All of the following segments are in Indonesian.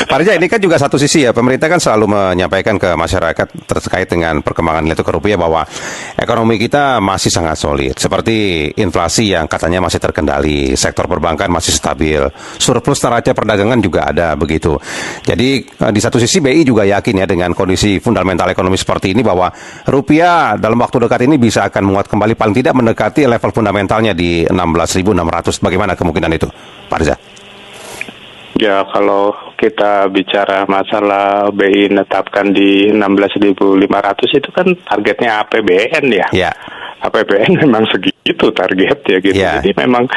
Pak Reza, ini kan juga satu sisi ya, pemerintah kan selalu menyampaikan ke masyarakat terkait dengan perkembangan nilai tukar rupiah bahwa ekonomi kita masih sangat solid. Seperti inflasi yang katanya masih terkendali, sektor perbankan masih stabil, surplus neraca perdagangan juga ada begitu. Jadi di satu sisi BI juga yakin ya dengan kondisi fundamental ekonomi seperti ini bahwa rupiah dalam waktu dekat ini bisa akan menguat kembali, paling tidak mendekati level fundamentalnya di 16.600. Bagaimana kemungkinan itu, Pak Reza? Ya, kalau kita bicara masalah BI menetapkan di 16.500 itu kan targetnya APBN ya. Ya. APBN memang segitu target ya gitu. Ya. Jadi memang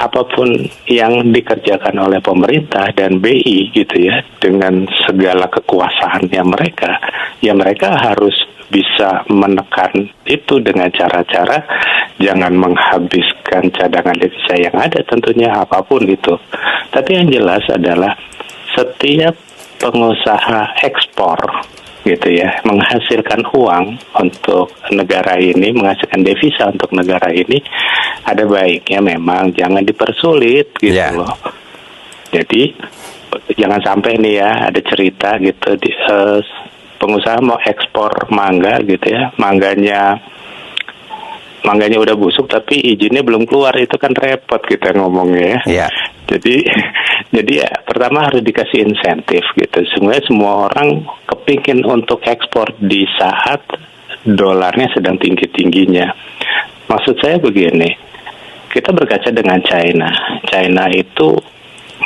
apapun yang dikerjakan oleh pemerintah dan BI gitu ya, dengan segala kekuasaannya mereka, ya mereka harus bisa menekan itu dengan cara-cara jangan menghabiskan cadangan devisa yang ada tentunya apapun itu. Tapi yang jelas adalah setiap pengusaha ekspor gitu ya, menghasilkan uang untuk negara ini, menghasilkan devisa untuk negara ini, ada baiknya memang jangan dipersulit gitu loh. Jadi jangan sampai nih ya ada cerita gitu pengusaha mau ekspor mangga gitu ya, mangganya udah busuk tapi izinnya belum keluar, itu kan repot kita ngomongnya ya. Yeah. Jadi ya pertama harus dikasih insentif gitu. Sebenarnya semua orang kepingin untuk ekspor di saat dolarnya sedang tinggi-tingginya. Maksud saya begini, kita berkaca dengan China. China itu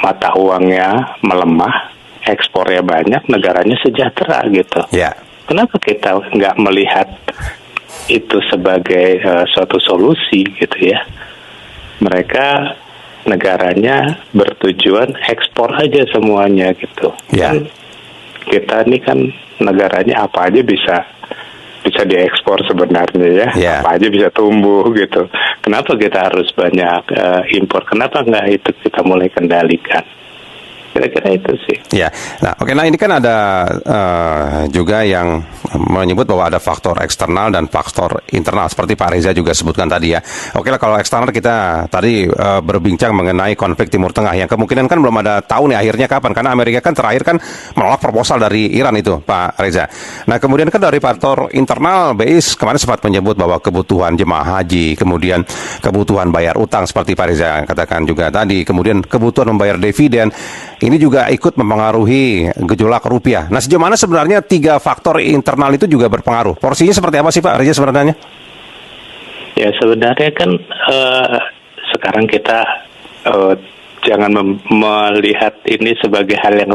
mata uangnya melemah, ekspornya banyak, negaranya sejahtera gitu. Yeah. Kenapa kita nggak melihat itu sebagai suatu solusi gitu ya? Mereka negaranya bertujuan ekspor aja semuanya gitu. Yeah. Kan kita ini kan negaranya apa aja bisa diekspor sebenarnya ya. Yeah. Apa aja bisa tumbuh gitu. Kenapa kita harus banyak impor? Kenapa nggak itu kita mulai kendalikan? Kira-kira itu sih. Ya, nah oke, nah ini kan ada juga yang menyebut bahwa ada faktor eksternal dan faktor internal, seperti Pak Reza juga sebutkan tadi ya. Oke lah, kalau eksternal kita tadi berbincang mengenai konflik Timur Tengah yang kemungkinan kan belum ada tahu nih akhirnya kapan, karena Amerika kan terakhir kan menolak proposal dari Iran itu, Pak Reza. Nah kemudian kan dari faktor internal, BI kemarin sempat menyebut bahwa kebutuhan jemaah haji, kemudian kebutuhan bayar utang seperti Pak Reza katakan juga tadi, kemudian kebutuhan membayar dividen, ini juga ikut mempengaruhi gejolak rupiah. Nah, sejauh mana sebenarnya tiga faktor internal itu juga berpengaruh? Porsinya seperti apa sih Pak Reza sebenarnya? Ya sebenarnya kan sekarang kita jangan melihat ini sebagai hal yang